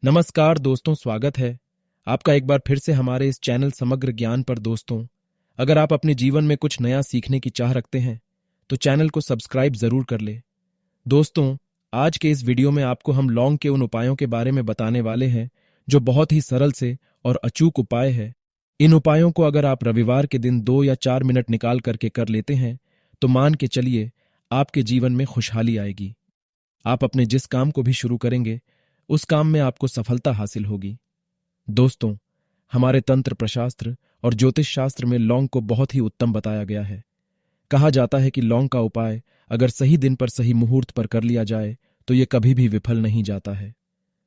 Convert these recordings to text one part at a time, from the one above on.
नमस्कार दोस्तों, स्वागत है आपका एक बार फिर से हमारे इस चैनल समग्र ज्ञान पर। दोस्तों, अगर आप अपने जीवन में कुछ नया सीखने की चाह रखते हैं तो चैनल को सब्सक्राइब जरूर कर ले। दोस्तों, आज के इस वीडियो में आपको हम लौंग के उन उपायों के बारे में बताने वाले हैं जो बहुत ही सरल से और अचूक उपाय है। इन उपायों को अगर आप रविवार के दिन 2 या 4 मिनट निकाल करके कर लेते हैं तो मान के चलिए आपके जीवन में खुशहाली आएगी। आप अपने जिस काम को भी शुरू करेंगे उस काम में आपको सफलता हासिल होगी। दोस्तों, हमारे तंत्र प्रशास्त्र और ज्योतिष शास्त्र में लौंग को बहुत ही उत्तम बताया गया है। कहा जाता है कि लौंग का उपाय अगर सही दिन पर सही मुहूर्त पर कर लिया जाए तो यह कभी भी विफल नहीं जाता है।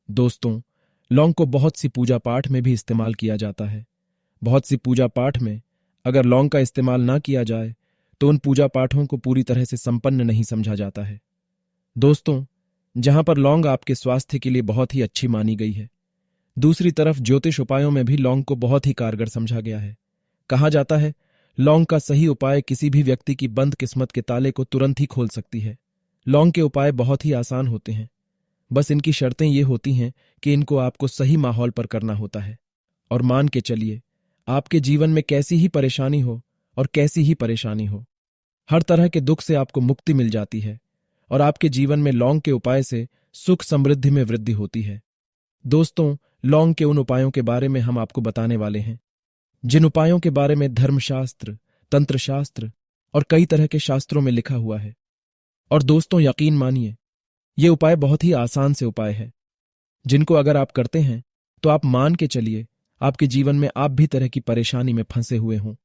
दोस्तों, लौंग को बहुत सी पूजा पाठ में भी इस्तेमाल किया जाता है। बहुत सी पूजा पाठ में अगर लौंग का इस्तेमाल ना किया जाए तो उन पूजा पाठों को पूरी तरह से संपन्न नहीं समझा जाता है। दोस्तों, जहां पर लौंग आपके स्वास्थ्य के लिए बहुत ही अच्छी मानी गई है, दूसरी तरफ ज्योतिष उपायों में भी लौंग को बहुत ही कारगर समझा गया है। कहा जाता है लौंग का सही उपाय किसी भी व्यक्ति की बंद किस्मत के ताले को तुरंत ही खोल सकती है। लौंग के उपाय बहुत ही आसान होते हैं, बस इनकी शर्तें ये होती हैं कि इनको आपको सही माहौल पर करना होता है। और मान के चलिए आपके जीवन में कैसी ही परेशानी हो और कैसी ही परेशानी हो, हर तरह के दुख से आपको मुक्ति मिल जाती है और आपके जीवन में लौंग के उपाय से सुख समृद्धि में वृद्धि होती है। दोस्तों, लौंग के उन उपायों के बारे में हम आपको बताने वाले हैं जिन उपायों के बारे में धर्मशास्त्र, तंत्रशास्त्र और कई तरह के शास्त्रों में लिखा हुआ है। और दोस्तों, यकीन मानिए ये उपाय बहुत ही आसान से उपाय है जिनको अगर आप करते हैं तो आप मान के चलिए आपके जीवन में आप भी तरह की परेशानी में फंसे हुए हों,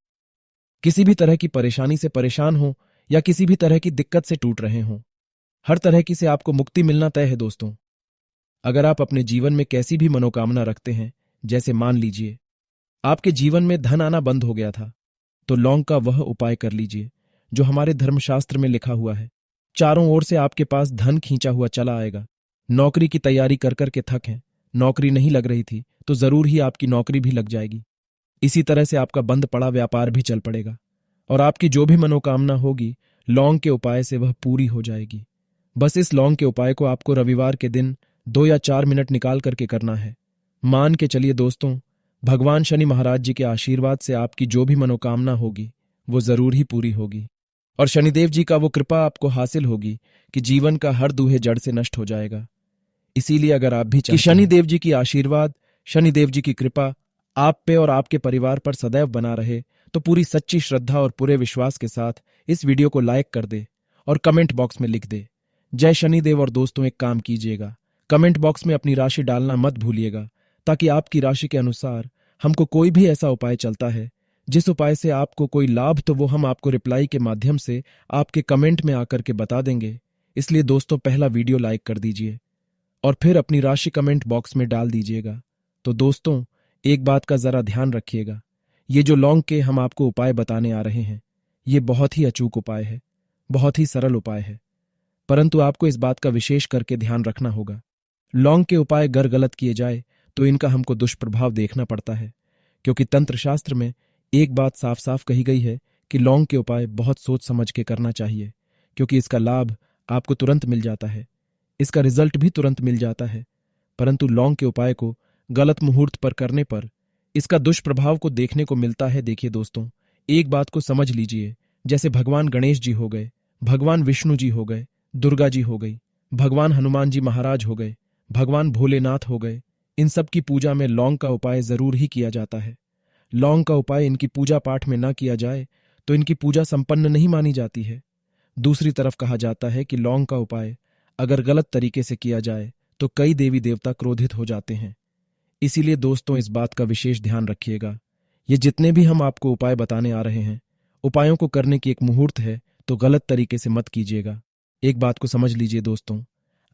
किसी भी तरह की परेशानी से परेशान हो या किसी भी तरह की दिक्कत से टूट रहे हों, हर तरह की से आपको मुक्ति मिलना तय है। दोस्तों, अगर आप अपने जीवन में कैसी भी मनोकामना रखते हैं, जैसे मान लीजिए आपके जीवन में धन आना बंद हो गया था, तो लौंग का वह उपाय कर लीजिए जो हमारे धर्मशास्त्र में लिखा हुआ है। चारों ओर से आपके पास धन खींचा हुआ चला आएगा। नौकरी की तैयारी कर करके थक हैं, नौकरी नहीं लग रही थी तो जरूर ही आपकी नौकरी भी लग जाएगी। इसी तरह से आपका बंद पड़ा व्यापार भी चल पड़ेगा और आपकी जो भी मनोकामना होगी लौंग के उपाय से वह पूरी हो जाएगी। बस इस लौंग के उपाय को आपको रविवार के दिन 2 या 4 मिनट निकाल करके करना है। मान के चलिए दोस्तों, भगवान शनि महाराज जी के आशीर्वाद से आपकी जो भी मनोकामना होगी वो जरूर ही पूरी होगी और शनिदेव जी का वो कृपा आपको हासिल होगी कि जीवन का हर दूहे जड़ से नष्ट हो जाएगा। इसीलिए अगर आप भी चाहते हैं शनिदेव जी की आशीर्वाद, शनिदेव जी की कृपा आप पे और आपके परिवार पर सदैव बना रहे, तो पूरी सच्ची श्रद्धा और पूरे विश्वास के साथ इस वीडियो को लाइक कर दे और कमेंट बॉक्स में लिख दे जय शनिदेव। और दोस्तों, एक काम कीजिएगा, कमेंट बॉक्स में अपनी राशि डालना मत भूलिएगा, ताकि आपकी राशि के अनुसार हमको कोई भी ऐसा उपाय चलता है जिस उपाय से आपको कोई लाभ, तो वो हम आपको रिप्लाई के माध्यम से आपके कमेंट में आकर के बता देंगे। इसलिए दोस्तों, पहला वीडियो लाइक कर दीजिए और फिर अपनी राशि कमेंट बॉक्स में डाल दीजिएगा। तो दोस्तों, एक बात का जरा ध्यान रखिएगा, ये जो लौंग के हम आपको उपाय बताने आ रहे हैं ये बहुत ही अचूक उपाय है, बहुत ही सरल उपाय है, परंतु आपको इस बात का विशेष करके ध्यान रखना होगा। लौंग के उपाय अगर गलत किए जाए तो इनका हमको दुष्प्रभाव देखना पड़ता है, क्योंकि तंत्र शास्त्र में एक बात साफ साफ कही गई है कि लौंग के उपाय बहुत सोच समझ के करना चाहिए, क्योंकि इसका लाभ आपको तुरंत मिल जाता है, इसका रिजल्ट भी तुरंत मिल जाता है। परंतु लौंग के उपाय को गलत मुहूर्त पर करने पर इसका दुष्प्रभाव को देखने को मिलता है। देखिए दोस्तों, एक बात को समझ लीजिए, जैसे भगवान गणेश जी हो गए, भगवान विष्णु जी हो गए, दुर्गा जी हो गई, भगवान हनुमान जी महाराज हो गए, भगवान भोलेनाथ हो गए, इन सब की पूजा में लौंग का उपाय जरूर ही किया जाता है। लौंग का उपाय इनकी पूजा पाठ में ना किया जाए तो इनकी पूजा संपन्न नहीं मानी जाती है। दूसरी तरफ कहा जाता है कि लौंग का उपाय अगर गलत तरीके से किया जाए तो कई देवी देवता क्रोधित हो जाते हैं। इसीलिए दोस्तों, इस बात का विशेष ध्यान रखिएगा। ये जितने भी हम आपको उपाय बताने आ रहे हैं, उपायों को करने की एक मुहूर्त है, तो गलत तरीके से मत कीजिएगा। एक बात को समझ लीजिए दोस्तों,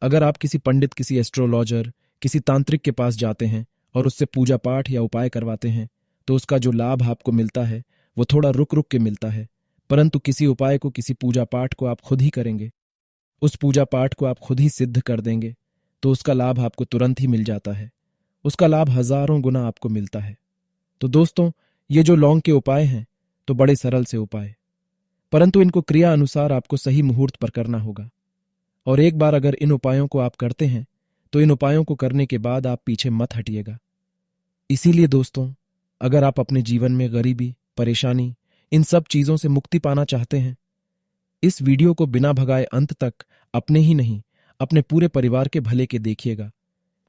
अगर आप किसी पंडित, किसी एस्ट्रोलॉजर, किसी तांत्रिक के पास जाते हैं और उससे पूजा पाठ या उपाय करवाते हैं तो उसका जो लाभ आपको मिलता है वो थोड़ा रुक रुक के मिलता है। परंतु किसी उपाय को, किसी पूजा पाठ को आप खुद ही करेंगे, उस पूजा पाठ को आप खुद ही सिद्ध कर देंगे, तो उसका लाभ आपको तुरंत ही मिल जाता है, उसका लाभ हजारों गुना आपको मिलता है। तो दोस्तों, ये जो लौंग के उपाय हैं तो बड़े सरल से उपाय, परंतु इनको क्रिया अनुसार आपको सही मुहूर्त पर करना होगा। और एक बार अगर इन उपायों को आप करते हैं तो इन उपायों को करने के बाद आप पीछे मत हटिएगा। इसीलिए दोस्तों, अगर आप अपने जीवन में गरीबी, परेशानी, इन सब चीजों से मुक्ति पाना चाहते हैं, इस वीडियो को बिना भगाए अंत तक अपने ही नहीं, अपने पूरे परिवार के भले के देखिएगा।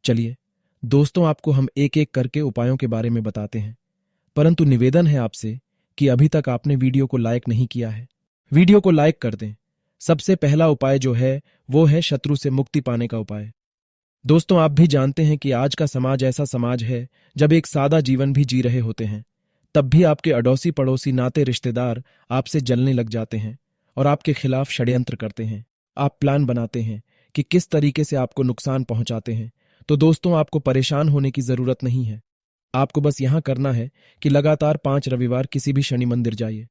चलिए दोस्तों, आपको हम एक एक करके उपायों के बारे में बताते हैं, परंतु निवेदन है आपसे कि अभी तक आपने वीडियो को लाइक नहीं किया है, वीडियो को लाइक कर दें। सबसे पहला उपाय जो है वो है शत्रु से मुक्ति पाने का उपाय। दोस्तों, आप भी जानते हैं कि आज का समाज ऐसा समाज है जब एक सादा जीवन भी जी रहे होते हैं, तब भी आपके अड़ोसी पड़ोसी नाते रिश्तेदार आपसे जलने लग जाते हैं और आपके खिलाफ षड्यंत्र करते हैं। आप प्लान बनाते हैं कि किस तरीके से आपको नुकसान पहुंचाते हैं। तो दोस्तों, आपको परेशान होने की जरूरत नहीं है। आपको बस यहां करना है कि लगातार 5 रविवार किसी भी शनि मंदिर जाइए।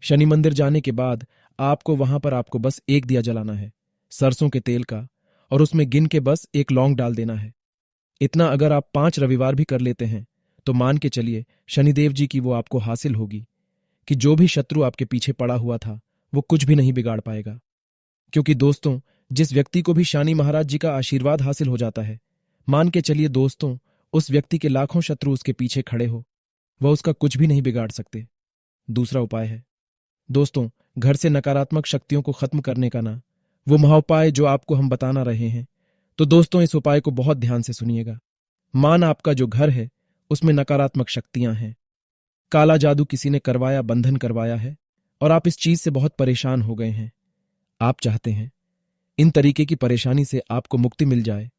शनि मंदिर जाने के बाद आपको वहां पर आपको बस एक दिया जलाना है, सरसों के तेल का, और उसमें गिन के बस एक लौंग डाल देना है। इतना अगर आप 5 रविवार भी कर लेते हैं तो मान के चलिए शनिदेव जी की वो आपको हासिल होगी कि जो भी शत्रु आपके पीछे पड़ा हुआ था वो कुछ भी नहीं बिगाड़ पाएगा। क्योंकि दोस्तों, जिस व्यक्ति को भी शनि महाराज जी का आशीर्वाद हासिल हो जाता है, मान के चलिए दोस्तों, उस व्यक्ति के लाखों शत्रु उसके पीछे खड़े हो, वह उसका कुछ भी नहीं बिगाड़ सकते। दूसरा उपाय है दोस्तों, घर से नकारात्मक शक्तियों को खत्म करने का ना, वो महाउपाय जो आपको हम बताना रहे हैं। तो दोस्तों, इस उपाय को बहुत ध्यान से सुनिएगा। मान आपका जो घर है उसमें नकारात्मक शक्तियां हैं, काला जादू किसी ने करवाया, बंधन करवाया है, और आप इस चीज से बहुत परेशान हो गए हैं। आप चाहते हैं इन तरीके की परेशानी से आपको मुक्ति मिल जाए,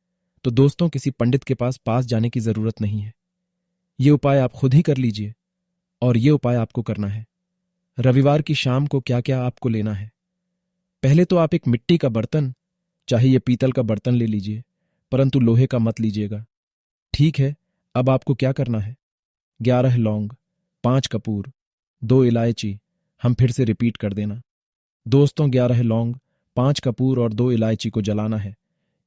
तो दोस्तों, किसी पंडित के पास जाने की जरूरत नहीं है। ये उपाय आप खुद ही कर लीजिए। और ये उपाय आपको करना है रविवार की शाम को। क्या क्या आपको लेना है? पहले तो आप एक मिट्टी का बर्तन, चाहे ये पीतल का बर्तन ले लीजिए, परंतु लोहे का मत लीजिएगा, ठीक है। अब आपको क्या करना है? 11 लौंग, 5 कपूर, 2 इलायची। हम फिर से रिपीट कर देना दोस्तों, 11 लौंग, 5 कपूर और 2 इलायची को जलाना है।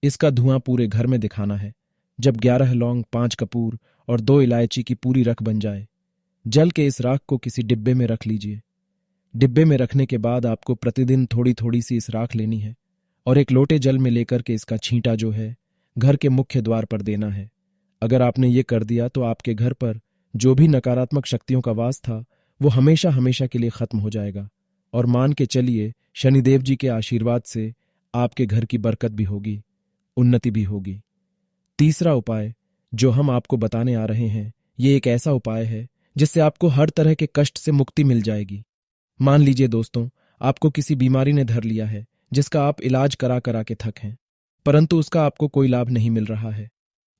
इसका धुआं पूरे घर में दिखाना है। जब 11 लौंग, 5 कपूर और 2 इलायची की पूरी रख बन जाए, जल के इस राख को किसी डिब्बे में रख लीजिए। डिब्बे में रखने के बाद आपको प्रतिदिन थोड़ी थोड़ी सी इस राख लेनी है और एक लोटे जल में लेकर के इसका छींटा जो है घर के मुख्य द्वार पर देना है। अगर आपने ये कर दिया तो आपके घर पर जो भी नकारात्मक शक्तियों का वास था वो हमेशा हमेशा के लिए खत्म हो जाएगा। और मान के चलिए शनिदेव जी के आशीर्वाद से आपके घर की बरकत भी होगी, उन्नति भी होगी। तीसरा उपाय जो हम आपको बताने आ रहे हैं, ये एक ऐसा उपाय है जिससे आपको हर तरह के कष्ट से मुक्ति मिल जाएगी। मान लीजिए दोस्तों, आपको किसी बीमारी ने धर लिया है जिसका आप इलाज करा करा के थक हैं, परंतु उसका आपको कोई लाभ नहीं मिल रहा है।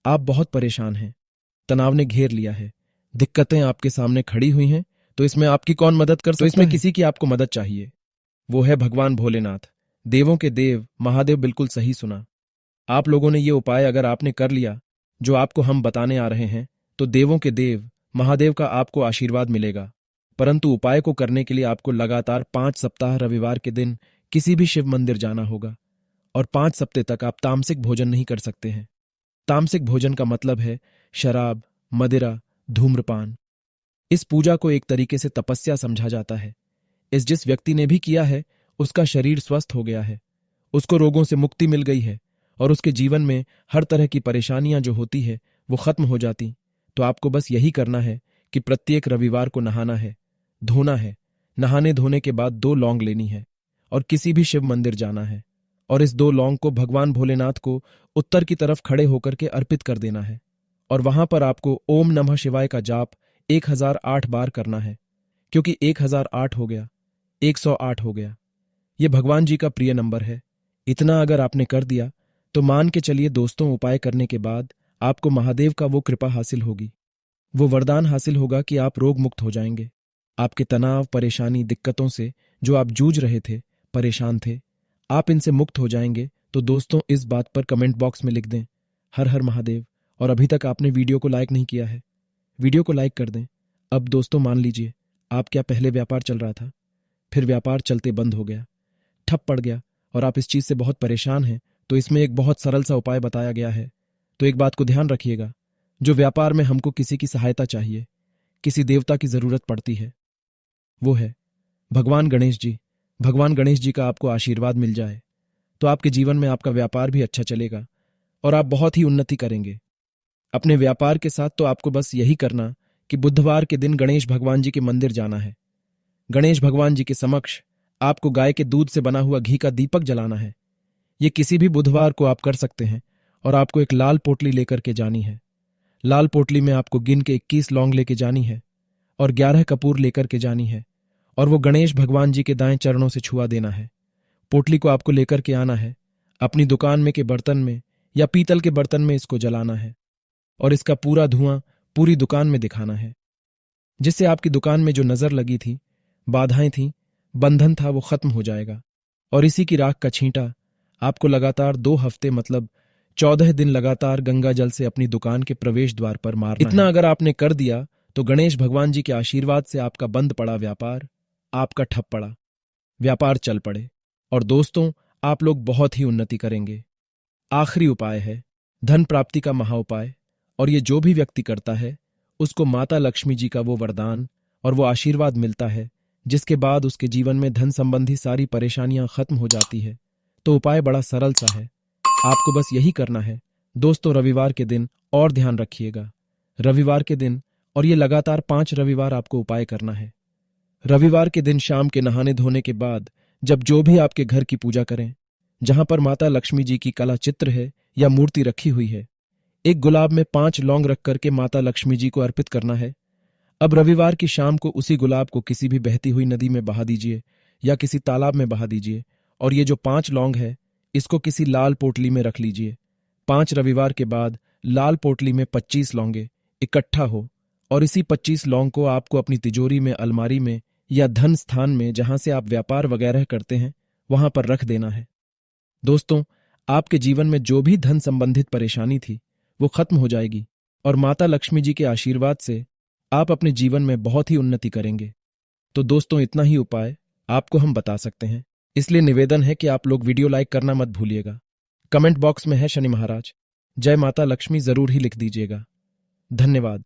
आप बहुत परेशान हैं, तनाव ने घेर लिया है, दिक्कतें आपके सामने खड़ी हुई हैं। तो इसमें आपकी कौन मदद कर सकता है? तो इसमें किसी की आपको मदद चाहिए, वो है भगवान भोलेनाथ, देवों के देव महादेव। बिल्कुल सही सुना। आप लोगों ने ये उपाय अगर आपने कर लिया जो आपको हम बताने आ रहे हैं, तो देवों के देव महादेव का आपको आशीर्वाद मिलेगा। परंतु उपाय को करने के लिए आपको लगातार 5 सप्ताह रविवार के दिन किसी भी शिव मंदिर जाना होगा और 5 सप्ताह तक आप तामसिक भोजन नहीं कर सकते हैं। तामसिक भोजन का मतलब है शराब, मदिरा, धूम्रपान। इस पूजा को एक तरीके से तपस्या समझा जाता है। इस जिस व्यक्ति ने भी किया है उसका शरीर स्वस्थ हो गया है, उसको रोगों से मुक्ति मिल गई है और उसके जीवन में हर तरह की परेशानियां जो होती है वो खत्म हो जाती। तो आपको बस यही करना है कि प्रत्येक रविवार को नहाना है, धोना है। नहाने धोने के बाद 2 लौंग लेनी है और किसी भी शिव मंदिर जाना है और इस 2 लौंग को भगवान भोलेनाथ को उत्तर की तरफ खड़े होकर के अर्पित कर देना है। और वहां पर आपको ओम नमः शिवाय का जाप 1008 बार करना है, क्योंकि 1008 हो गया, 108 हो गया। ये भगवान जी का प्रिय नंबर है। इतना अगर आपने कर दिया तो मान के चलिए दोस्तों, उपाय करने के बाद आपको महादेव का वो कृपा हासिल होगी, वो वरदान हासिल होगा कि आप रोग मुक्त हो जाएंगे। आपके तनाव, परेशानी, दिक्कतों से जो आप जूझ रहे थे, परेशान थे, आप इनसे मुक्त हो जाएंगे। तो दोस्तों, इस बात पर कमेंट बॉक्स में लिख दें हर हर महादेव। और अभी तक आपने वीडियो को लाइक नहीं किया है, वीडियो को लाइक कर दें। अब दोस्तों मान लीजिए, आप क्या पहले व्यापार चल रहा था, फिर व्यापार चलते बंद हो गया, ठप पड़ गया और आप इस चीज से बहुत परेशान हैं, तो इसमें एक बहुत सरल सा उपाय बताया गया है। तो एक बात को ध्यान रखिएगा, जो व्यापार में हमको किसी की सहायता चाहिए, किसी देवता की जरूरत पड़ती है, वो है भगवान गणेश जी। भगवान गणेश जी का आपको आशीर्वाद मिल जाए तो आपके जीवन में आपका व्यापार भी अच्छा चलेगा और आप बहुत ही उन्नति करेंगे। अपने व्यापार के साथ तो आपको बस यही करना कि बुधवार के दिन गणेश भगवान जी के मंदिर जाना है। गणेश भगवान जी के समक्ष आपको गाय के दूध से बना हुआ घी का दीपक जलाना है। ये किसी भी बुधवार को आप कर सकते हैं और आपको एक लाल पोटली लेकर के जानी है। लाल पोटली में आपको गिन के 21 लौंग लेके जानी है और 11 कपूर लेकर के जानी है और वो गणेश भगवान जी के दाएं चरणों से छुआ देना है। पोटली को आपको लेकर के आना है, अपनी दुकान में के बर्तन में या पीतल के बर्तन में इसको जलाना है और इसका पूरा धुआं पूरी दुकान में दिखाना है, जिससे आपकी दुकान में जो नजर लगी थी, बाधाएं थी, बंधन था, वो खत्म हो जाएगा। और इसी की राख का छींटा आपको लगातार 2 हफ्ते मतलब 14 दिन लगातार गंगा जल से अपनी दुकान के प्रवेश द्वार पर मारना। इतना अगर आपने कर दिया तो गणेश भगवान जी के आशीर्वाद से आपका बंद पड़ा व्यापार आपका ठप पड़ा व्यापार चल पड़े और दोस्तों आप लोग बहुत ही उन्नति करेंगे। आखिरी उपाय है धन प्राप्ति का महा उपाय, और ये जो भी व्यक्ति करता है उसको माता लक्ष्मी जी का वो वरदान और वो आशीर्वाद मिलता है, जिसके बाद उसके जीवन में धन संबंधी सारी परेशानियां खत्म हो जाती है। तो उपाय बड़ा सरल सा है, आपको बस यही करना है। दोस्तों रविवार के दिन और ध्यान रखिएगा, रविवार के दिन, और ये लगातार 5 रविवार आपको उपाय करना है। रविवार के दिन शाम के नहाने धोने के बाद जब जो भी आपके घर की पूजा करें, जहां पर माता लक्ष्मी जी की कला चित्र है या मूर्ति रखी हुई है, एक गुलाब में 5 लौंग रख करके माता लक्ष्मी जी को अर्पित करना है। अब रविवार की शाम को उसी गुलाब को किसी भी बहती हुई नदी में बहा दीजिए या किसी तालाब में बहा दीजिए और ये जो 5 लौंग है इसको किसी लाल पोटली में रख लीजिए। 5 रविवार के बाद लाल पोटली में 25 लौंगे इकट्ठा हो और इसी 25 लौंग को आपको अपनी तिजोरी में, अलमारी में या धन स्थान में जहां से आप व्यापार वगैरह करते हैं वहां पर रख देना है। दोस्तों आपके जीवन में जो भी धन संबंधित परेशानी थी वो खत्म हो जाएगी और माता लक्ष्मी जी के आशीर्वाद से आप अपने जीवन में बहुत ही उन्नति करेंगे। तो दोस्तों इतना ही उपाय आपको हम बता सकते हैं, इसलिए निवेदन है कि आप लोग वीडियो लाइक करना मत भूलिएगा। कमेंट बॉक्स में है शनि महाराज जय माता लक्ष्मी जरूर ही लिख दीजिएगा। धन्यवाद।